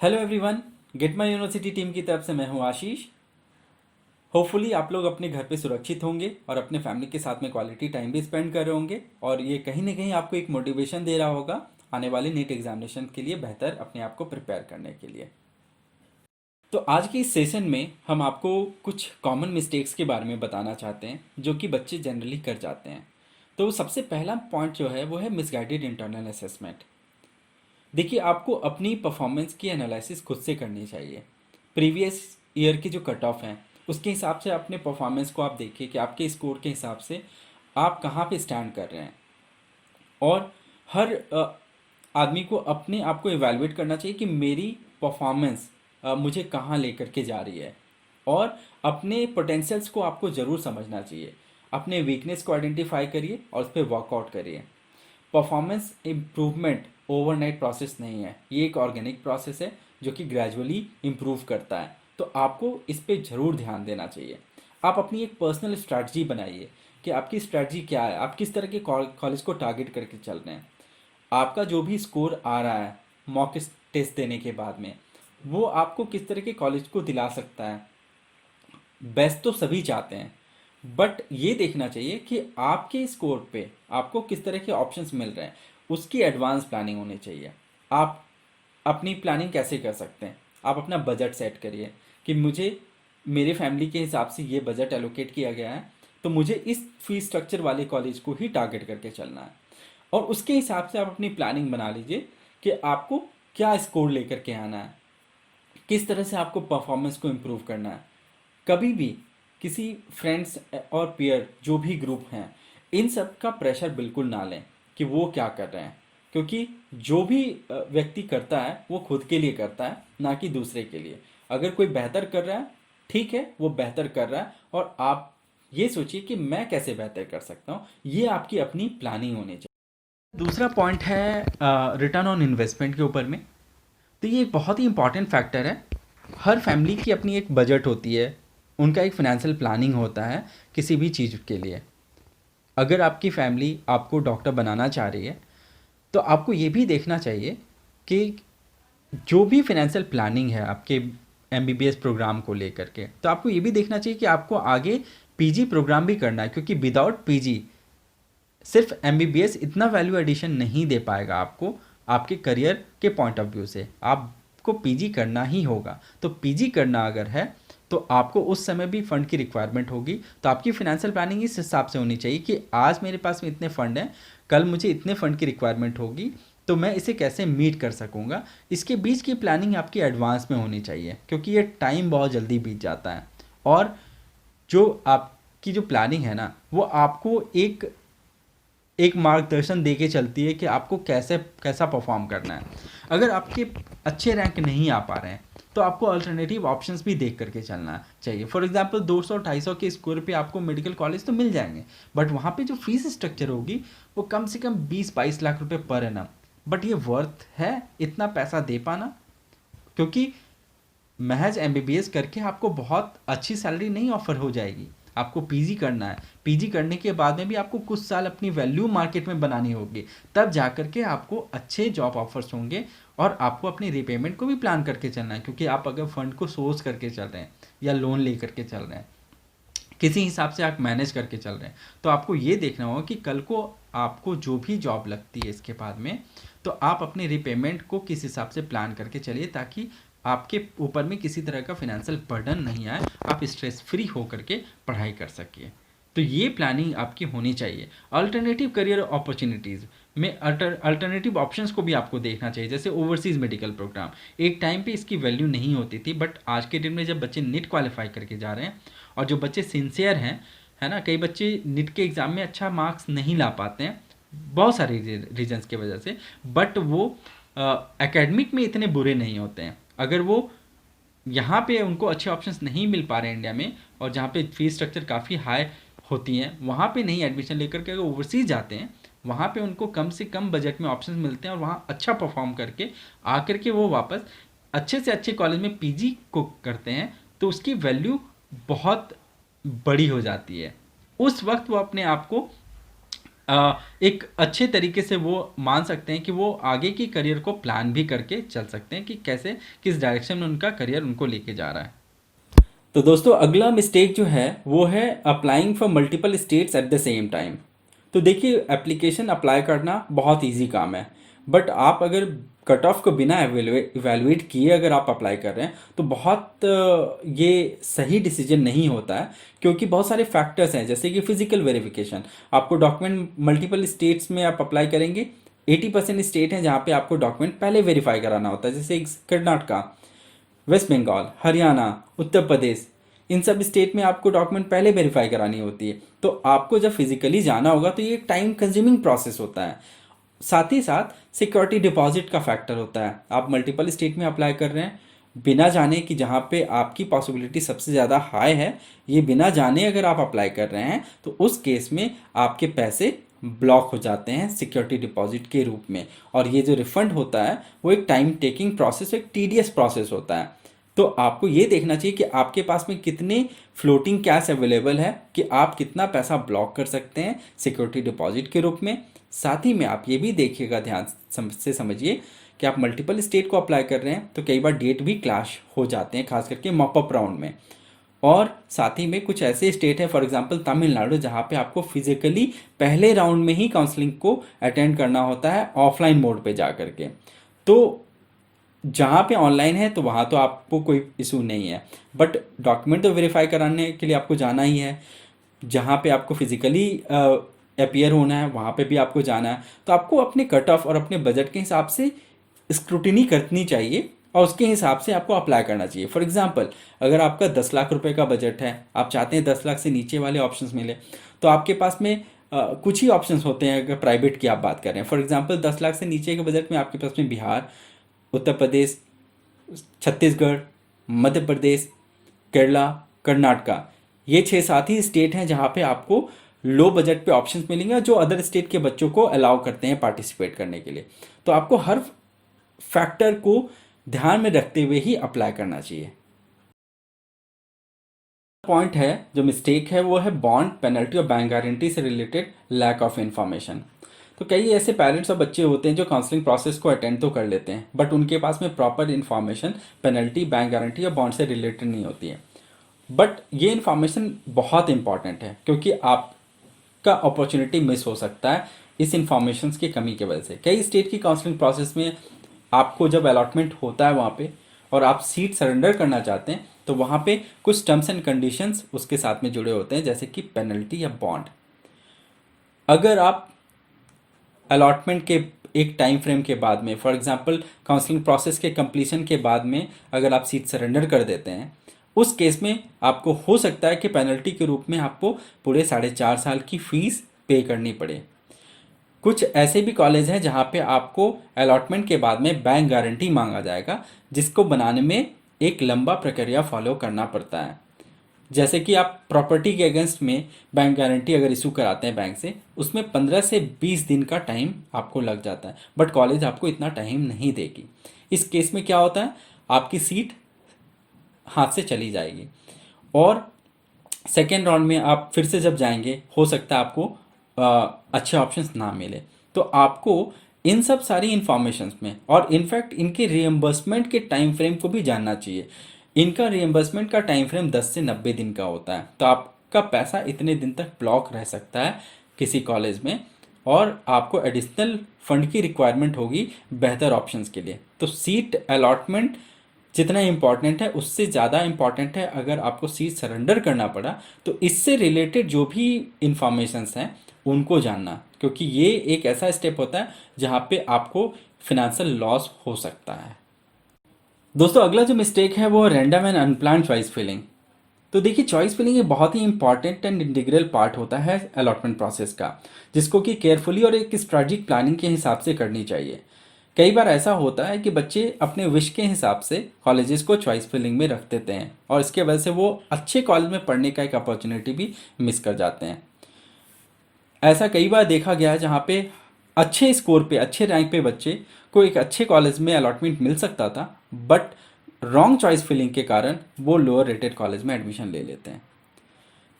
Hello everyone, get my university team की तरफ से मैं हूं आशीष। होपफुली आप लोग अपने घर पे सुरक्षित होंगे और अपने फैमिली के साथ में क्वालिटी टाइम भी स्पेंड कर रहे होंगे और ये कहीं ना कहीं आपको एक मोटिवेशन दे रहा होगा आने वाले नीट एग्जामिनेशन के लिए बेहतर अपने आप को प्रिपेयर करने के लिए। तो आज के इस सेशन में हम आपको कुछ कॉमन मिस्टेक्स के बारे में बताना चाहते हैं जो कि बच्चे जनरली कर जाते हैं। तो सबसे पहला पॉइंट जो है वो है मिसगाइडेड इंटरनल असेसमेंट। देखिए, आपको अपनी परफॉर्मेंस की एनालिसिस खुद से करनी चाहिए। प्रीवियस ईयर की जो कट ऑफ हैं उसके हिसाब से अपने परफॉर्मेंस को आप देखिए कि आपके स्कोर के हिसाब से आप कहाँ पे स्टैंड कर रहे हैं। और हर आदमी को अपने आप को इवैल्यूएट करना चाहिए कि मेरी परफॉर्मेंस मुझे कहाँ लेकर के जा रही है। और अपने पोटेंशियल्स को आपको ज़रूर समझना चाहिए। अपने वीकनेस को आइडेंटिफाई करिए और उस पर वर्कआउट करिए। परफॉर्मेंस इम्प्रूवमेंट ओवरनाइट प्रोसेस नहीं है, ये एक ऑर्गेनिक प्रोसेस है जो कि ग्रेजुअली इम्प्रूव करता है। तो आपको इस पे ज़रूर ध्यान देना चाहिए। आप अपनी एक पर्सनल स्ट्रैटेजी बनाइए कि आपकी स्ट्रैटेजी क्या है, आप किस तरह के कॉलेज को टारगेट करके चल रहे हैं। आपका जो भी स्कोर आ रहा है मॉक टेस्ट देने के बाद में, वो आपको किस तरह के कॉलेज को दिला सकता है। बेस्ट तो सभी चाहते हैं, बट ये देखना चाहिए कि आपके स्कोर पे आपको किस तरह के ऑप्शंस मिल रहे हैं, उसकी एडवांस प्लानिंग होनी चाहिए। आप अपनी प्लानिंग कैसे कर सकते हैं? आप अपना बजट सेट करिए कि मुझे मेरे फैमिली के हिसाब से ये बजट एलोकेट किया गया है, तो मुझे इस फीस स्ट्रक्चर वाले कॉलेज को ही टारगेट करके चलना है। और उसके हिसाब से आप अपनी प्लानिंग बना लीजिए कि आपको क्या स्कोर लेकर के आना है, किस तरह से आपको परफॉर्मेंस को इम्प्रूव करना है। कभी भी किसी फ्रेंड्स और पीयर जो भी ग्रुप हैं, इन सब का प्रेशर बिल्कुल ना लें कि वो क्या कर रहे हैं, क्योंकि जो भी व्यक्ति करता है वो खुद के लिए करता है, ना कि दूसरे के लिए। अगर कोई बेहतर कर रहा है, ठीक है, वो बेहतर कर रहा है, और आप ये सोचिए कि मैं कैसे बेहतर कर सकता हूँ। ये आपकी अपनी प्लानिंग होनी चाहिए। दूसरा पॉइंट है रिटर्न ऑन इन्वेस्टमेंट के ऊपर में। तो ये एक बहुत ही इंपॉर्टेंट फैक्टर है। हर फैमिली की अपनी एक बजट होती है, उनका एक फाइनेंशियल प्लानिंग होता है किसी भी चीज़ के लिए। अगर आपकी फैमिली आपको डॉक्टर बनाना चाह रही है, तो आपको ये भी देखना चाहिए कि जो भी फाइनेंशियल प्लानिंग है आपके एमबीबीएस प्रोग्राम को लेकर के, तो आपको ये भी देखना चाहिए कि आपको आगे पीजी प्रोग्राम भी करना है, क्योंकि विदाउट पीजी सिर्फ एमबीबीएस इतना वैल्यू एडिशन नहीं दे पाएगा आपको आपके करियर के पॉइंट ऑफ व्यू से। आपको पीजी करना ही होगा। तो पीजी करना अगर है तो आपको उस समय भी फंड की रिक्वायरमेंट होगी। तो आपकी फाइनेंशियल प्लानिंग इस हिसाब से होनी चाहिए कि आज मेरे पास में इतने फंड हैं, कल मुझे इतने फंड की रिक्वायरमेंट होगी, तो मैं इसे कैसे मीट कर सकूंगा। इसके बीच की प्लानिंग आपकी एडवांस में होनी चाहिए, क्योंकि ये टाइम बहुत जल्दी बीत जाता है। और जो आपकी जो प्लानिंग है ना, वो आपको एक एक मार्गदर्शन दे के चलती है कि आपको कैसे कैसा परफॉर्म करना है। अगर आपके अच्छे रैंक नहीं आ पा रहे हैं, तो आपको अल्टरनेटिव ऑप्शंस भी देख करके चलना चाहिए। फॉर एग्जांपल 200-250 के स्कोर पे आपको मेडिकल कॉलेज तो मिल जाएंगे, बट वहाँ पे जो फीस स्ट्रक्चर होगी वो कम से कम 20-22 लाख रुपए पर एनम। बट ये वर्थ है इतना पैसा दे पाना? क्योंकि महज एमबीबीएस करके आपको बहुत अच्छी सैलरी नहीं ऑफर हो जाएगी। आपको पीजी करना है, पीजी करने के बाद में भी आपको कुछ साल अपनी वैल्यू मार्केट में बनानी होगी, तब जा करके आपको अच्छे जॉब ऑफर्स होंगे। और आपको अपनी रिपेमेंट को भी प्लान करके चलना है, क्योंकि आप अगर फंड को सोर्स करके चल रहे हैं या लोन ले करके चल रहे हैं, किसी हिसाब से आप मैनेज करके चल रहे हैं, तो आपको ये देखना होगा कि कल को आपको जो भी जॉब लगती है इसके बाद में, तो आप अपने रिपेमेंट को किस हिसाब से प्लान करके चलिए, ताकि आपके ऊपर में किसी तरह का फाइनेंशियल बर्डन नहीं आए, आप स्ट्रेस फ्री होकर के पढ़ाई कर सकिए। तो ये प्लानिंग आपकी होनी चाहिए। अल्टरनेटिव करियर अपॉर्चुनिटीज़ में अल्टरनेटिव ऑप्शंस को भी आपको देखना चाहिए, जैसे ओवरसीज़ मेडिकल प्रोग्राम। एक टाइम पे इसकी वैल्यू नहीं होती थी, बट आज के दिन में जब बच्चे नीट क्वालिफाई करके जा रहे हैं, और जो बच्चे सिंसियर हैं, है ना, कई बच्चे नीट के एग्ज़ाम में अच्छा मार्क्स नहीं ला पाते हैं बहुत सारे रीजंस की वजह से, बट वो एकेडमिक में इतने बुरे नहीं होते हैं। अगर वो यहाँ पे उनको अच्छे ऑप्शंस नहीं मिल पा रहे हैं इंडिया में, और जहाँ पे फीस स्ट्रक्चर काफ़ी हाई होती हैं, वहाँ पे नहीं एडमिशन लेकर के अगर ओवरसीज जाते हैं, वहाँ पे उनको कम से कम बजट में ऑप्शंस मिलते हैं, और वहाँ अच्छा परफॉर्म करके आकर के वो वापस अच्छे से अच्छे कॉलेज में पीजी को करते हैं, तो उसकी वैल्यू बहुत बड़ी हो जाती है। उस वक्त वो अपने आप को एक अच्छे तरीके से वो मान सकते हैं कि वो आगे की करियर को प्लान भी करके चल सकते हैं कि कैसे किस डायरेक्शन में उनका करियर उनको लेके जा रहा है। तो दोस्तों अगला मिस्टेक जो है वो है applying for multiple states at the same time. तो देखिए एप्लीकेशन अप्लाई करना बहुत इजी काम है, बट आप अगर कट ऑफ को बिना इवेलुएट किए अगर आप अप्लाई कर रहे हैं तो बहुत ये सही डिसीजन नहीं होता है, क्योंकि बहुत सारे फैक्टर्स हैं जैसे कि फिजिकल वेरिफिकेशन। आपको डॉक्यूमेंट मल्टीपल स्टेट्स में आप अप्लाई करेंगे, 80% स्टेट हैं जहाँ पे आपको डॉक्यूमेंट पहले वेरीफाई कराना होता है, जैसे कर्नाटका, वेस्ट बंगाल, हरियाणा, उत्तर प्रदेश, इन सब स्टेट में आपको डॉक्यूमेंट पहले वेरीफाई करानी होती है। तो आपको जब फिजिकली जाना होगा तो ये टाइम कंज्यूमिंग प्रोसेस होता है। साथ ही साथ सिक्योरिटी डिपॉजिट का फैक्टर होता है। आप मल्टीपल स्टेट में अप्लाई कर रहे हैं बिना जाने कि जहाँ पे आपकी पॉसिबिलिटी सबसे ज़्यादा हाई है, ये बिना जाने अगर आप अप्लाई कर रहे हैं तो उस केस में आपके पैसे ब्लॉक हो जाते हैं सिक्योरिटी डिपॉजिट के रूप में, और ये जो रिफंड होता है वो एक टाइम टेकिंग प्रोसेस, एक टीडियस प्रोसेस होता है। तो आपको ये देखना चाहिए कि आपके पास में कितने फ्लोटिंग कैश अवेलेबल है कि आप कितना पैसा ब्लॉक कर सकते हैं सिक्योरिटी डिपॉजिट के रूप में। साथ ही में आप ये भी देखिएगा, ध्यान से समझिए कि आप मल्टीपल स्टेट को अप्लाई कर रहे हैं तो कई बार डेट भी क्लैश हो जाते हैं, खास करके मॉपअप राउंड में। और साथ ही में कुछ ऐसे स्टेट है, फॉर एग्जांपल तमिलनाडु, जहाँ पे आपको फिजिकली पहले राउंड में ही काउंसलिंग को अटेंड करना होता है ऑफलाइन मोड पे जा करके। तो जहाँ पे ऑनलाइन है तो वहाँ तो आपको कोई इशू नहीं है, बट डॉक्यूमेंट तो वेरीफाई कराने के लिए आपको जाना ही है। जहाँ पे आपको फिजिकली अपीयर होना है वहाँ पे भी आपको जाना है। तो आपको अपने कट ऑफ और अपने बजट के हिसाब से स्क्रूटिनी करनी चाहिए और उसके हिसाब से आपको अप्लाई करना चाहिए। फॉर एग्जांपल, अगर आपका 10 लाख रुपए का बजट है, आप चाहते हैं 10 लाख से नीचे वाले ऑप्शंस मिले, तो आपके पास में कुछ ही ऑप्शंस होते हैं अगर प्राइवेट की आप बात कर रहे हैं। फॉर एग्जांपल 10 लाख से नीचे के बजट में आपके पास में बिहार, उत्तर प्रदेश, छत्तीसगढ़, मध्य प्रदेश, केरला, कर्नाटका, ये 6-7 ही स्टेट हैं जहाँ पे आपको लो बजट पे ऑप्शंस मिलेंगे जो अदर स्टेट के बच्चों को अलाउ करते हैं पार्टिसिपेट करने के लिए। तो आपको हर फैक्टर को ध्यान में रखते हुए ही अप्लाई करना चाहिए। पॉइंट है जो मिस्टेक है वो है बॉन्ड, पेनल्टी और बैंक गारंटी से रिलेटेड लैक ऑफ इन्फॉर्मेशन। तो कई ऐसे पेरेंट्स और बच्चे होते हैं जो काउंसलिंग प्रोसेस को अटेंड तो कर लेते हैं, बट उनके पास में proper information penalty, bank guarantee या बॉन्ड से रिलेटेड नहीं होती है। बट ये इन्फॉर्मेशन बहुत इंपॉर्टेंट है, क्योंकि आपका अपॉर्चुनिटी मिस हो सकता है इस इन्फॉर्मेशन की कमी की वजह से। कई स्टेट की काउंसलिंग प्रोसेस में आपको जब अलॉटमेंट होता है वहाँ पे और आप सीट सरेंडर करना चाहते हैं तो वहाँ पे कुछ टर्म्स एंड कंडीशंस उसके साथ में जुड़े होते हैं, जैसे कि पेनल्टी या बॉन्ड। अगर आप अलॉटमेंट के एक टाइम फ्रेम के बाद में, फॉर एग्जांपल काउंसलिंग प्रोसेस के कंप्लीशन के बाद में अगर आप सीट सरेंडर कर देते हैं, उस केस में आपको हो सकता है कि पेनल्टी के रूप में आपको पूरे 4.5 साल की फीस पे करनी पड़े। कुछ ऐसे भी कॉलेज हैं जहाँ पे आपको अलॉटमेंट के बाद में बैंक गारंटी मांगा जाएगा, जिसको बनाने में एक लंबा प्रक्रिया फॉलो करना पड़ता है। जैसे कि आप प्रॉपर्टी के अगेंस्ट में बैंक गारंटी अगर इशू कराते हैं बैंक से, उसमें 15 से 20 दिन का टाइम आपको लग जाता है, बट कॉलेज आपको इतना टाइम नहीं देगी। इस केस में क्या होता है, आपकी सीट हाथ से चली जाएगी और सेकेंड राउंड में आप फिर से जब जाएंगे हो सकता है आपको अच्छे ऑप्शंस ना मिले। तो आपको इन सब सारी इंफॉर्मेशंस में और इनफैक्ट इनके रिएम्बर्समेंट के टाइम फ्रेम को भी जानना चाहिए। इनका रिएम्बर्समेंट का टाइम फ्रेम 10 से 90 दिन का होता है, तो आपका पैसा इतने दिन तक ब्लॉक रह सकता है किसी कॉलेज में, और आपको एडिशनल फंड की रिक्वायरमेंट होगी बेहतर ऑप्शंस के लिए। तो सीट अलॉटमेंट जितना इम्पॉर्टेंट है उससे ज़्यादा इम्पॉर्टेंट है अगर आपको सीट सरेंडर करना पड़ा तो इससे रिलेटेड जो भी इंफॉर्मेशंस हैं उनको जानना, क्योंकि ये एक ऐसा स्टेप होता है जहाँ पे आपको फिनेंशियल लॉस हो सकता है। दोस्तों अगला जो मिस्टेक है वो random and unplanned choice filling. तो देखिए चॉइस फिलिंग एक बहुत ही इंपॉर्टेंट एंड इंटीग्रल पार्ट होता है अलॉटमेंट प्रोसेस का, जिसको कि केयरफुली और एक स्ट्रेटेजिक प्लानिंग के हिसाब से करनी चाहिए। कई बार ऐसा होता है कि बच्चे अपने विश के हिसाब से कॉलेजेस को चॉइस फिलिंग में रख देते हैं और इसके वजह से वो अच्छे कॉलेज में पढ़ने का एक अपॉर्चुनिटी भी मिस कर जाते हैं। ऐसा कई बार देखा गया है जहाँ पे अच्छे स्कोर पे, अच्छे रैंक पे बच्चे को एक अच्छे कॉलेज में अलॉटमेंट मिल सकता था, बट रॉन्ग चॉइस फिलिंग के कारण वो लोअर रेटेड कॉलेज में एडमिशन ले लेते हैं।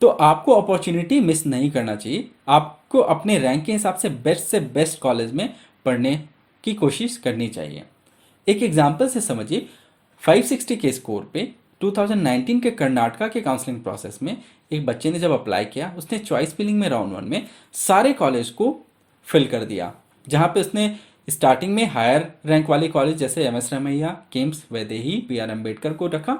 तो आपको अपॉर्चुनिटी मिस नहीं करना चाहिए। आपको अपने रैंक के हिसाब से बेस्ट कॉलेज में पढ़ने की कोशिश करनी चाहिए। एक एग्जाम्पल से समझिए, 560 के स्कोर पे 2019 के कर्नाटका के काउंसलिंग प्रोसेस में एक बच्चे ने जब अप्लाई किया, उसने चॉइस फिलिंग में राउंड 1 में सारे कॉलेज को फिल कर दिया, जहाँ पे उसने स्टार्टिंग में हायर रैंक वाले कॉलेज जैसे M S Ramaiah, KIMS, Vaidehi, B R Ambedkar को रखा।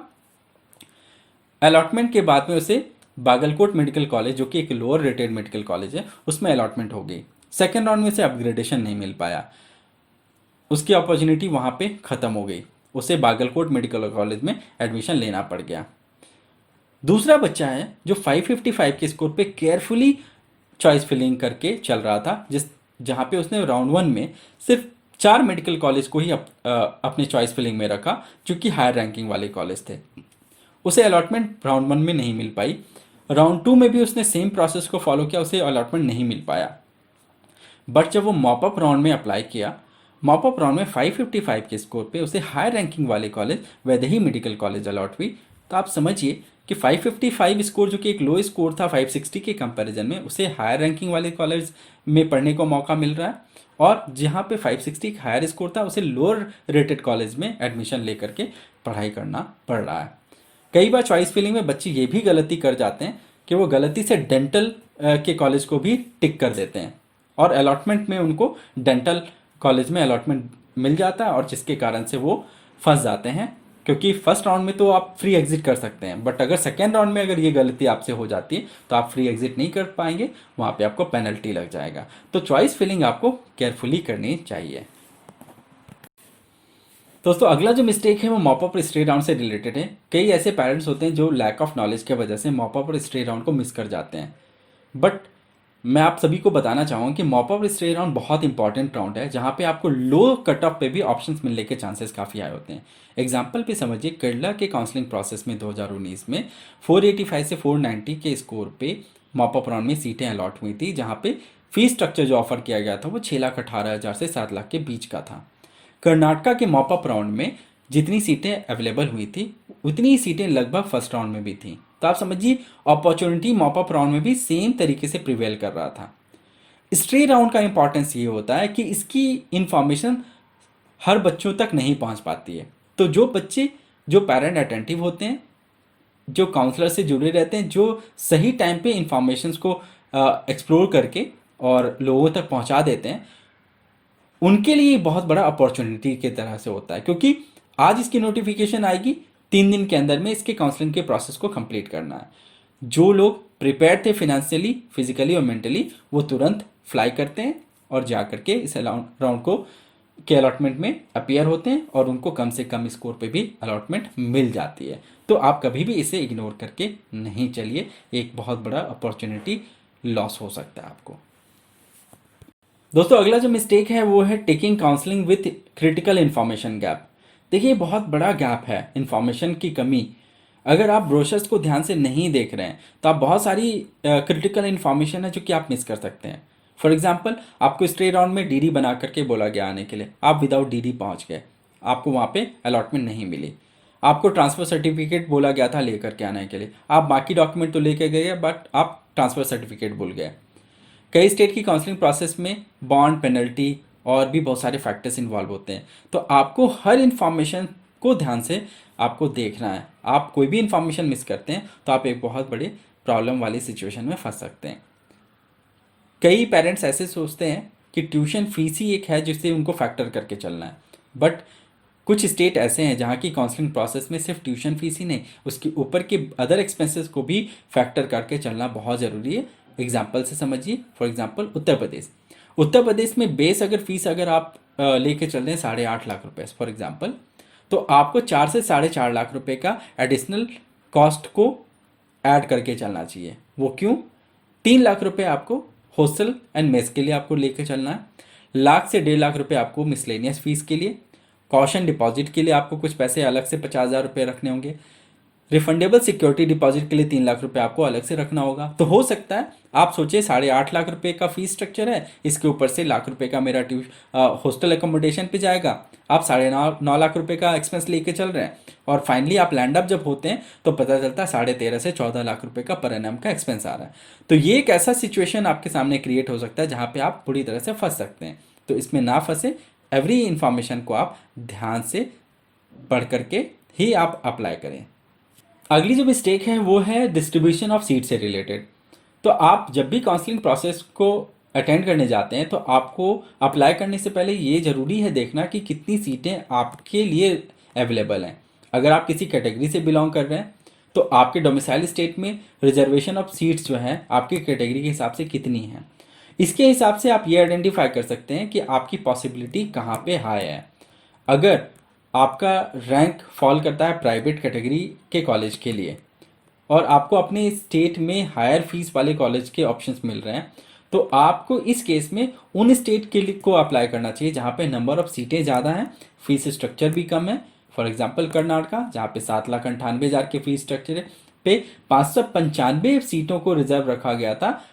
अलॉटमेंट के बाद में उसे बागलकोट मेडिकल कॉलेज, जो कि एक लोअर रेटेड मेडिकल कॉलेज है, उसमें अलॉटमेंट हो गई। सेकेंड राउंड में उसे अपग्रेडेशन नहीं मिल पाया, उसकी अपॉर्चुनिटी वहाँ पे ख़त्म हो गई, उसे बागलकोट मेडिकल कॉलेज में एडमिशन लेना पड़ गया। दूसरा बच्चा है जो 555 के स्कोर पे केयरफुली चॉइस फिलिंग करके चल रहा था, जहाँ पे उसने राउंड 1 में सिर्फ 4 मेडिकल कॉलेज को ही अपने चॉइस फिलिंग में रखा, जो कि हायर रैंकिंग वाले कॉलेज थे। उसे अलॉटमेंट राउंड 1 में नहीं मिल पाई। राउंड 2 में भी उसने सेम प्रोसेस को फॉलो किया, उसे अलॉटमेंट नहीं मिल पाया। बट जब वो मॉपअप राउंड में अप्लाई किया, मॉपअप राउंड में 555 के स्कोर पे उसे हायर रैंकिंग वाले college Vaidehi medical college allot हुई। तो आप समझिए कि 555 स्कोर, जो कि एक लो स्कोर था 560 के कंपैरिजन में, उसे हायर रैंकिंग वाले कॉलेज में पढ़ने को मौका मिल रहा है, और जहाँ पे 560 हायर स्कोर था, उसे लोअर रेटेड कॉलेज में एडमिशन लेकर के पढ़ाई करना पड़ रहा है। कई बार चॉइस फिलिंग में बच्चे ये भी गलती कर जाते हैं कि वो गलती से डेंटल के कॉलेज को भी टिक कर देते हैं, और अलॉटमेंट में उनको डेंटल कॉलेज में अलॉटमेंट मिल जाता है, और जिसके कारण से वो फंस जाते हैं। क्योंकि फर्स्ट राउंड में तो आप फ्री एग्जिट कर सकते हैं, बट अगर सेकेंड राउंड में अगर ये गलती आपसे हो जाती है तो आप फ्री एग्जिट नहीं कर पाएंगे, वहाँ पे आपको पेनल्टी लग जाएगा। तो चॉइस फिलिंग आपको केयरफुली करनी चाहिए। दोस्तों, अगला जो मिस्टेक है वो मॉप अप और स्ट्रे राउंड से रिलेटेड है। कई ऐसे पेरेंट्स होते हैं जो लैक ऑफ नॉलेज की वजह से मॉप अप और स्ट्रे राउंड को मिस कर जाते हैं। बट मैं आप सभी को बताना चाहूँगा कि मॉप अप और स्ट्रे राउंड बहुत इंपॉर्टेंट राउंड है, जहाँ पे आपको लो कट ऑफ पे भी ऑप्शंस मिलने के चांसेस काफ़ी हाई होते हैं। एग्जाम्पल पे समझिए, केरला के काउंसलिंग प्रोसेस में 2019 में 485 से 490 के स्कोर पे मॉप अप राउंड में सीटें अलॉट हुई थी, जहाँ पे फीस स्ट्रक्चर जो ऑफर किया गया था वो 6,18,000 से 7 लाख के बीच का था। कर्नाटका के मॉप अप राउंड में जितनी सीटें अवेलेबल हुई थी, उतनी ही सीटें लगभग फर्स्ट राउंड में भी थी। तो आप समझिए अपॉर्चुनिटी मॉप अप राउंड में भी सेम तरीके से प्रिवेल कर रहा था। स्ट्रे राउंड का इंपॉर्टेंस ये होता है कि इसकी इंफॉर्मेशन हर बच्चों तक नहीं पहुंच पाती है। तो जो बच्चे, जो पेरेंट अटेंटिव होते हैं, जो काउंसलर से जुड़े रहते हैं, जो सही टाइम पे इंफॉर्मेशंस को एक्सप्लोर करके और लोगों तक पहुंचा देते हैं, उनके लिए बहुत बड़ा अपॉर्चुनिटी की तरह से होता है। क्योंकि आज इसकी नोटिफिकेशन आएगी, 3 दिन के अंदर में इसके काउंसलिंग के प्रोसेस को कंप्लीट करना है। जो लोग प्रिपेयर थे फिनेंशियली, फिजिकली और मेंटली, वो तुरंत फ्लाई करते हैं और जा करके इस राउंड को के अलॉटमेंट में अपीयर होते हैं, और उनको कम से कम स्कोर पे भी अलॉटमेंट मिल जाती है। तो आप कभी भी इसे इग्नोर करके नहीं चलिए, एक बहुत बड़ा अपॉर्चुनिटी लॉस हो सकता है आपको। दोस्तों, अगला जो मिस्टेक है वो है taking counselling with critical information gap. देखिए, बहुत बड़ा गैप है इन्फॉर्मेशन की कमी। अगर आप ब्रोशर्स को ध्यान से नहीं देख रहे हैं तो आप बहुत सारी क्रिटिकल इन्फॉर्मेशन है जो कि आप मिस कर सकते हैं। फॉर एग्जांपल, आपको स्ट्रे राउंड में डीडी बना करके बोला गया आने के लिए, आप विदाउट डीडी पहुंच गए, आपको वहाँ पे अलॉटमेंट नहीं मिली। आपको ट्रांसफ़र सर्टिफिकेट बोला गया था लेकर के आने के लिए, आप बाकी डॉक्यूमेंट तो लेके गए बट आप ट्रांसफ़र सर्टिफिकेट भूल गए। कई स्टेट की काउंसलिंग प्रोसेस में बॉन्ड, पेनल्टी और भी बहुत सारे फैक्टर्स इन्वॉल्व होते हैं। तो आपको हर इन्फॉर्मेशन को ध्यान से आपको देखना है। आप कोई भी इन्फॉर्मेशन मिस करते हैं तो आप एक बहुत बड़ी प्रॉब्लम वाली सिचुएशन में फंस सकते हैं। कई पेरेंट्स ऐसे सोचते हैं कि ट्यूशन फीस ही एक है जिससे उनको फैक्टर करके चलना है, बट कुछ स्टेट ऐसे हैं जहाँ की काउंसलिंग प्रोसेस में सिर्फ ट्यूशन फीस ही नहीं, उसके ऊपर के अदर एक्सपेंसेस को भी फैक्टर करके चलना बहुत ज़रूरी है। एग्जाम्पल से समझिए, फॉर एग्जाम्पल उत्तर प्रदेश में बेस अगर फीस अगर आप लेके चल रहे हैं 8.5 लाख रुपए फॉर एग्जाम्पल, तो आपको 4 से 4.5 लाख रुपए का एडिशनल कॉस्ट को ऐड करके चलना चाहिए। वो क्यों? 3 लाख रुपए आपको हॉस्टल एंड मेस के लिए आपको लेके चलना है, 1 लाख से 1.5 लाख रुपए आपको मिसलेनियस फीस के लिए, कॉशन डिपॉजिट के लिए आपको कुछ पैसे अलग से 50,000 रुपये रखने होंगे, रिफंडेबल सिक्योरिटी डिपॉजिट के लिए 3 लाख रुपए आपको अलग से रखना होगा। तो हो सकता है आप सोचिए 8.5 लाख रुपए का फीस स्ट्रक्चर है, इसके ऊपर से1 लाख रुपए का मेरा हॉस्टल एकोमोडेशन पे जाएगा, आप 9.5 लाख रुपए का एक्सपेंस लेके चल रहे हैं, और फाइनली आप लैंड अप जब होते हैं तो पता चलता है 13.5 से 14 लाख रुपए का पर एनम का एक्सपेंस आ रहा है। तो ये एक ऐसा सिचुएशन आपके सामने क्रिएट हो सकता है जहाँ पे आप बुरी तरह से फंस सकते हैं। तो इसमें ना फंसे, एवरी इंफॉर्मेशन को आप ध्यान से पढ़ करके ही आप अप्लाई करें। अगली जो मिस्टेक है वो है डिस्ट्रीब्यूशन ऑफ सीट से रिलेटेड। तो आप जब भी काउंसलिंग प्रोसेस को अटेंड करने जाते हैं तो आपको अप्लाई करने से पहले ये ज़रूरी है देखना कि कितनी सीटें आपके लिए अवेलेबल हैं। अगर आप किसी कैटेगरी से बिलोंग कर रहे हैं तो आपके डोमिसाइल स्टेट में रिजर्वेशन ऑफ सीट्स जो हैं आपकी कैटेगरी के हिसाब से कितनी हैं। इसके हिसाब से आप ये आइडेंटिफाई कर सकते हैं कि आपकी पॉसिबिलिटी कहाँ पे हाई है। अगर आपका रैंक फॉल करता है प्राइवेट कैटेगरी के कॉलेज के लिए और आपको अपने स्टेट में हायर फीस वाले कॉलेज के ऑप्शंस मिल रहे हैं तो आपको इस केस में उन स्टेट के लिए को अप्लाई करना चाहिए जहाँ पे नंबर ऑफ सीटें ज़्यादा हैं, फीस स्ट्रक्चर भी कम है। फॉर एग्जांपल कर्नाटका, जहाँ पे 7,98,000 के फीस स्ट्रक्चर है, पे 595 सीटों को रिजर्व रखा गया था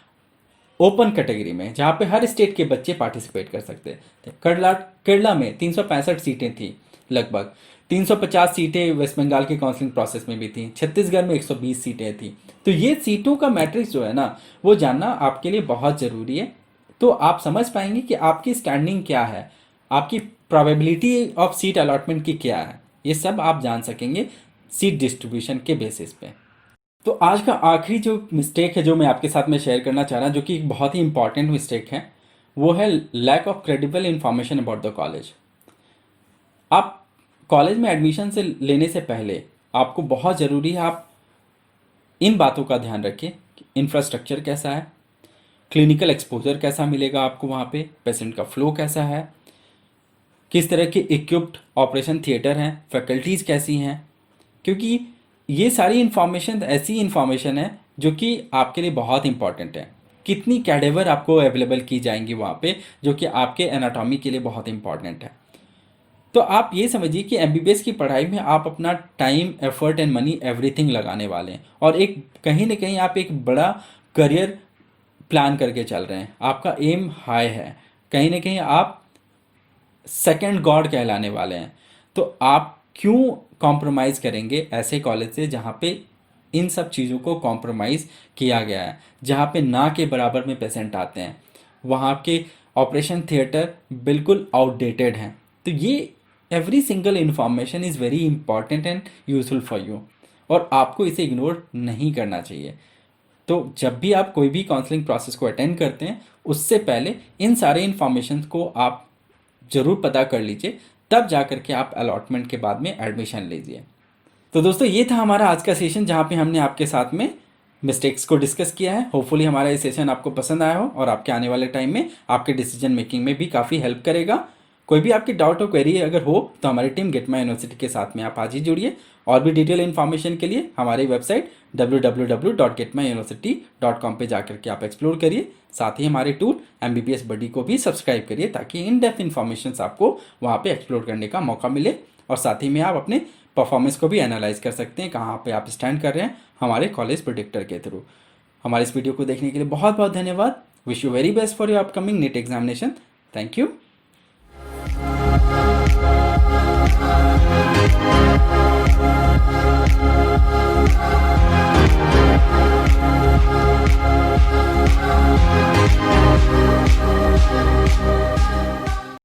ओपन कैटेगरी में, जहाँ पे हर स्टेट के बच्चे पार्टिसिपेट कर सकते थे। केरला में 365 सीटें थी, लगभग 350 सीटें वेस्ट बंगाल के काउंसलिंग प्रोसेस में भी थी, छत्तीसगढ़ में 120 सीटें थी। तो ये सीटों का मैट्रिक्स जो है ना वो जानना आपके लिए बहुत ज़रूरी है। तो आप समझ पाएंगे कि आपकी स्टैंडिंग क्या है, आपकी प्रोबेबिलिटी ऑफ सीट अलॉटमेंट की क्या है, ये सब आप जान सकेंगे सीट डिस्ट्रीब्यूशन के बेसिस पे। तो आज का आखिरी जो मिस्टेक है जो मैं आपके साथ में शेयर करना चाह रहा हूँ, जो कि एक बहुत ही इंपॉर्टेंट मिस्टेक है, वो है lack of credible information about the college. आप कॉलेज में एडमिशन से लेने से पहले आपको बहुत ज़रूरी है आप इन बातों का ध्यान रखें कि इंफ्रास्ट्रक्चर कैसा है, क्लिनिकल एक्सपोजर कैसा मिलेगा आपको वहाँ पे, पेशेंट का फ्लो कैसा है, किस तरह के इक्विप्ड ऑपरेशन थिएटर हैं, फैकल्टीज़ कैसी हैं, क्योंकि ये सारी इन्फॉर्मेशन ऐसी इन्फॉर्मेशन है जो कि आपके लिए बहुत इंपॉर्टेंट है। कितनी कैडेवर आपको अवेलेबल की जाएंगी वहाँ पे, जो कि आपके एनाटॉमी के लिए बहुत इंपॉर्टेंट है। तो आप ये समझिए कि एमबीबीएस की पढ़ाई में आप अपना time, effort and money everything लगाने वाले हैं, और एक कहीं ना कहीं आप एक बड़ा करियर प्लान करके चल रहे हैं, आपका एम हाई है, कहीं ना कहीं आप सेकंड गॉड कहलाने वाले हैं। तो आप क्यों कॉम्प्रोमाइज़ करेंगे ऐसे कॉलेज से जहाँ पे इन सब चीज़ों को कॉम्प्रोमाइज़ किया गया है, जहाँ पे ना के बराबर में पेशेंट आते हैं, वहाँ के ऑपरेशन थिएटर बिल्कुल आउटडेटेड हैं। तो ये every single information is very important and useful for you, और आपको इसे इग्नोर नहीं करना चाहिए। तो जब भी आप कोई भी काउंसलिंग प्रोसेस को अटेंड करते हैं उससे पहले इन सारे इन्फॉर्मेशन को आप ज़रूर पता कर लीजिए, तब जा कर के आप अलॉटमेंट के बाद में एडमिशन लीजिए। तो दोस्तों ये था हमारा आज का सेशन जहाँ पे हमने आपके साथ में मिस्टेक्स को डिस्कस किया है। होपफुली हमारा ये सेशन आपको पसंद आया हो और आपके आने वाले टाइम में आपके डिसीजन मेकिंग में भी काफ़ी हेल्प करेगा। कोई भी आपकी डाउट और क्वेरी अगर हो तो हमारी टीम गेट माई यूनिवर्सिटी के साथ में आप आज ही जुड़िए। और भी डिटेल इन्फॉर्मेशन के लिए हमारी वेबसाइट www.getmyuniversity.com पे जाकर के आप एक्सप्लोर करिए। साथ ही हमारे टूल MBBS बडी को भी सब्सक्राइब करिए ताकि इन डेप्थ इन्फॉर्मेशन आपको वहाँ पे एक्सप्लोर करने का मौका मिले, और साथ ही में आप अपने परफॉर्मेंस को भी एनालाइज कर सकते हैं कहाँ पे आप स्टैंड कर रहे हैं हमारे कॉलेज प्रेडिक्टर के थ्रू। हमारे इस वीडियो को देखने के लिए बहुत बहुत धन्यवाद। Wish you very best for your upcoming NEET examination. Thank you.